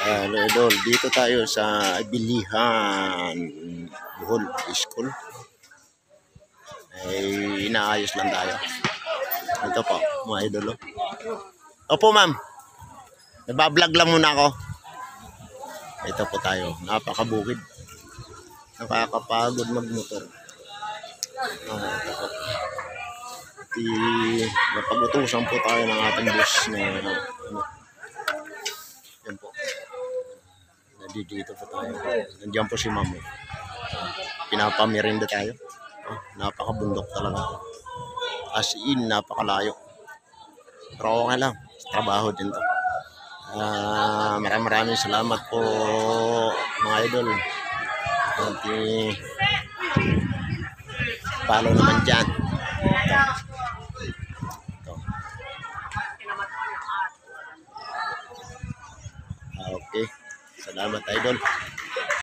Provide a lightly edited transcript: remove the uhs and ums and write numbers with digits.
Idol, dito tayo sa Bilihan Bohol School. Ay inaayos lang tayo. Ito po, mga idol. Opo ma'am, nagbablog lang muna ako. Ito po tayo, napakabukid. Nakakapagod magmotor. Ito po. Napag-utusan po tayo ng ating bus na yan po. Dito po tayo. Nandiyan po si ma'am. Pinapamirinda tayo. Napakabundok talaga. As in, napakalayo. Pero okay lang. Trabaho din to. Maraming salamat po mga idol. At follow naman dyan. Ito. Okay. Salamat idol.